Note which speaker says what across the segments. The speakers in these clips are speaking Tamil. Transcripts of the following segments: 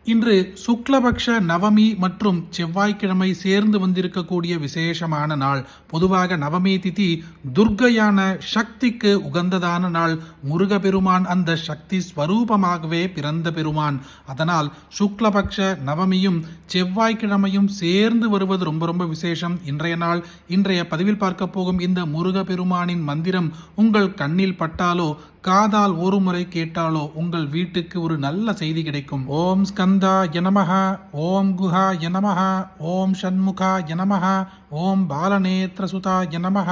Speaker 1: இன்று சுக்லபக்ஷ நவமி மற்றும் செவ்வாய்க்கிழமை சேர்ந்து வந்திருக்கக்கூடிய விசேஷமான நாள். பொதுவாக நவமி திதி துர்க்கையான சக்திக்கு உகந்ததான நாள். முருகப்பெருமான் அந்த சக்தி ஸ்வரூபமாகவே பிறந்த பெருமான். அதனால் சுக்லபக்ஷ நவமியும் செவ்வாய்க்கிழமையும் சேர்ந்து வருவது ரொம்ப ரொம்ப விசேஷம். இன்றைய பதிவில் பார்க்க போகும் இந்த முருகப்பெருமானின் மந்திரம் உங்கள் கண்ணில் பட்டாலோ காதால் ஒரு முறை கேட்டாலோ உங்கள் வீட்டுக்கு ஒரு நல்ல செய்தி கிடைக்கும். ஓம் ஸ்கந்தா யனமஹ, ஓம் குஹா யனமஹ, ஓம் ஷண்முகா யனமஹ, ஓம் பாலநேத்ரசுதா யனமஹ,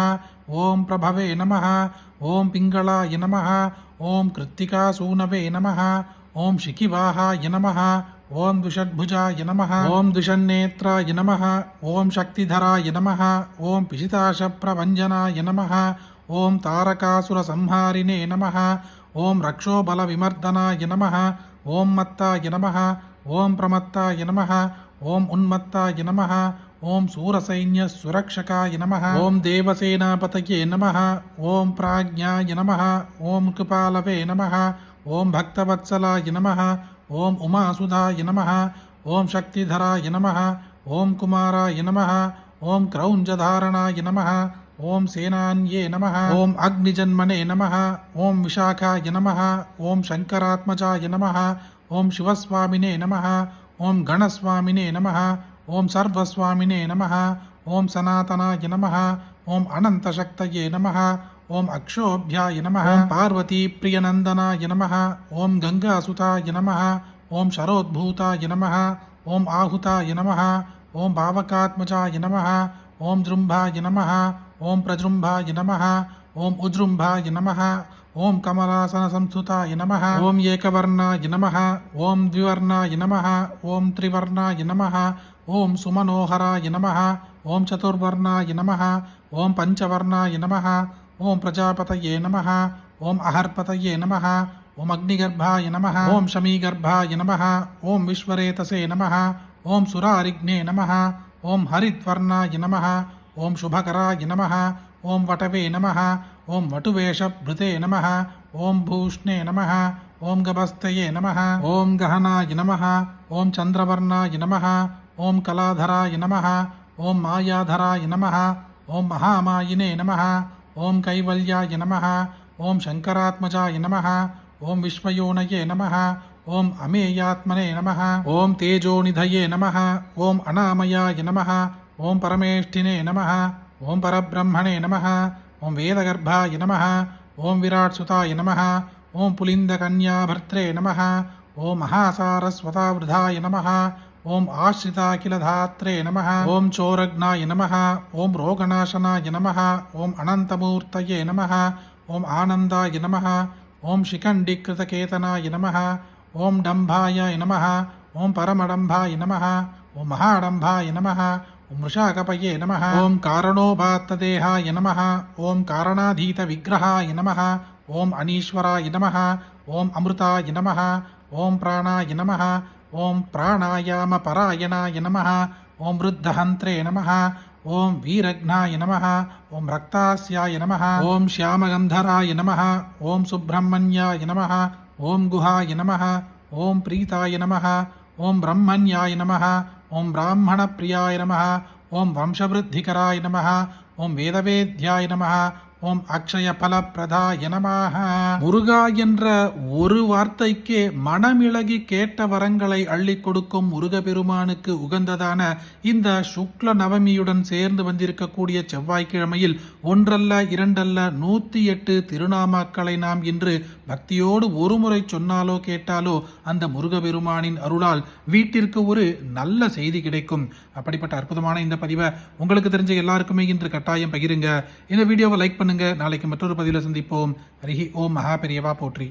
Speaker 1: ஓம் பிரபவே நமஹ, ஓம் பிங்களா யனமஹ, ஓம் கிருத்திகா சூனவே நமஹ, ஓம் ஷிகிவாஹாய நமஹ, ஓம் துஷத்புஜாய நமஹ, ஓம் துஷன்னேத்ராய நமஹ, ஓம் சக்திதராய நமஹ, ஓம் பிசிதாசப்ரபஞ்சனாய நமஹ, ஓம் தாரகாசுர சம்ஹாரினே நமஹ, ஓம் ரக்ஷோபல விமர்தனாய நமஹ, ஓம் மத்தாய நமஹ, ஓம் பிரமத்தாய நமஹ, ஓம் உன்மத்தாய நமஹ, ஓம் சூரசைன்ய சுரக்ஷகாய நமஹ, ஓம் தேவசேனாபதயே நமஹ, ஓம் பிராஜ்ஞாய நமஹ, ஓம் கிருபாலவே நமஹ, ஓம் பக்தவத்சலாய நமஹ, ஓம் உமாசுதாய நமஹ, ஓம் சக்திதராய நமஹ, ஓம் குமாராய நமஹ, ஓம் கிரௌஞ்சதாரணாய நமஹ, ஓம் சேனான்யே நமஹ, ஓம் அக்னிஜன்மனே நமஹ, ஓம் விஷாகாய நமஹ, ஓம் சங்கராத்மஜாய நமஹ, ஓம் சிவஸ்வாமினே நமஹ, ஓம் கணஸ்வாமினே நமஹ, ஓம் சர்வஸ்வாமினே நமஹ, ஓம் சனாதனாய நமஹ, ஓம் அனந்தசக்தயே நமஹ, ஓம் அக்ஷோபியாய நமஹ, ஓம் பார்வதி பிரியநந்தனாய நமஹ, ஓம் கங்காசுதாய நமஹ, ஓம் சரோத்பூதாய நமஹ, ஓம் ஆஹுதாய நமஹ, ஓம் பாவகாத்மஜாய நமஹ, ஓம் ஜృంభாய நமஹ, ஓம் பிரஜృంభாய நமஹ, ஓம் உஜ்ரும்பாய நமஹ, ஓம் கமலாசன சம்ஸ்துதாய நமஹ, ஓம் ஏகவர்ணாய நமஹ, ஓம் த்விவர்ணாய நமஹ, ஓம் த்ரிவர்ணாய நமஹ, ஓம் சுமனோஹராய நமஹ, ஓம் சதுர்வர்ணாய நமஹ, ஓம் பஞ்சவர்ணாய நமஹ, ஓம் பிரஜாபதயே நமஹ, ஓம் அஹர்பதயே நமஹ, ஓம் அக்னிகர்பாய நமஹ, ஓம் ஷமீகர்பாய நமஹ, ஓம் விஸ்வரேதசே நமஹ, ஓம் சுராரிக்னே நமஹ, ஓம் ஹரித்வர்ணாய நமஹ, ஓம் சுபகராய நமஹ, ஓம் வடவே நமஹ, ஓம் வட்டுவேஷப்ருதே நமஹ, ஓம் பூஷ்ணே நமஹ, ஓம் கபஸ்தயே நமஹ, ஓம் கஹனாய நமஹ, ஓம் சந்திரவர்ணாய நமஹ, ஓம் கலாதராய நமஹ, ஓம் மாயாதராய நமஹ, ஓம் மகாமாயினே நமஹ, ஓம் கைவல்யாய நமஹ, ஓம் சங்கராத்மஜாய நமஹ, ஓம் விஸ்வயோனயே நமஹ, ஓம் அமேயாத்மனே நமஹ, ஓம் தேஜோநிதயே நமஹ, ஓம் அநாமயாய நமஹ, ஓம் பரமேஷ்டினே நமஹ, ஓம் பரபிரம்மணே நமஹ, ஓம் வேதகர்பாய நமஹ, ஓம் விராட்சுதாய நமஹ, ஓம் புலிந்தகன்யாபர்த்ரே நமஹ, ஓம் மகாசாரஸ்வதாவிருதாய நமஹ, ஓம் ஆஸ்ரிதாகிலதாத்ரே நமஹ, ஓம் சோரக்னாய நமஹ, ஓம் ரோகநாசனாய நமஹ, ஓம் அனந்தமூர்த்தயே நமஹ, ஓம் ஆனந்தாய நமஹ, ஓம் சிகண்டிகிருதகேதனாய நமஹ, ஓம் டம்பாய நமஹ, ஓம் பரமடம்பாய நமஹ, ஓம் மகாடம்பாய நமஹ, ஓம் ருஷாகபயே நமஹ, ஓம் காரணோபாத்ததேகாய நமஹ, ஓம் காரணாதீத விக்கிரகாய நமஹ, ஓம் அனீஸ்வராய நமஹ, ஓம் அமிர்தாய நமஹ, ஓம் பிராணாய நமஹ, ஓம் பிராணாயாம பராயணாய நமஹ, ஓம் விருத்தஹந்திரே நமஹ, ஓம் வீரக்னாய நமஹ, ஓம் ரக்தாஸ்யாய நமஹ, ஓம் ஷியாமகந்தராய நமஹ, ஓம் சுப்பிரமணியாய நமஹ, ஓம் குஹாய நமஹ, ஓம் பிரீதாய நமஹ, ஓம் பிரம்மண்யாய நமஹ, ஓம் பிராமண பிரியாய நமஹ, ஓம் வம்சவிருத்திகராய நமஹ, ஓம் வேதவேத்யாய நமஹ, ஓம் அக்ஷய பலப்பிரதாய நமஹ. முருகா என்ற ஒரு வார்த்தைக்கே மனமிளகி கேட்ட வரங்களை அள்ளி கொடுக்கும் முருகப்பெருமானுக்கு உகந்ததான இந்த சுக்ல நவமியுடன் சேர்ந்து வந்திருக்கக்கூடிய செவ்வாய்க்கிழமையில் ஒன்றல்ல இரண்டல்ல 108 திருநாமாக்களை நாம் இன்று பக்தியோடு ஒரு முறை சொன்னாலோ கேட்டாலோ அந்த முருகப்பெருமானின் அருளால் வீட்டிற்கு ஒரு நல்ல செய்தி கிடைக்கும். அப்படிப்பட்ட அற்புதமான இந்த பதிவை உங்களுக்கு தெரிஞ்ச எல்லாருக்குமே இன்று கட்டாயம் பகிருங்க. இந்த வீடியோவை லைக் பண்ணுங்க. நாளைக்கு மற்றொரு பதிவில் சந்திப்போம். ஹரிஹி ஓம் மகா பெரியவா போற்றி.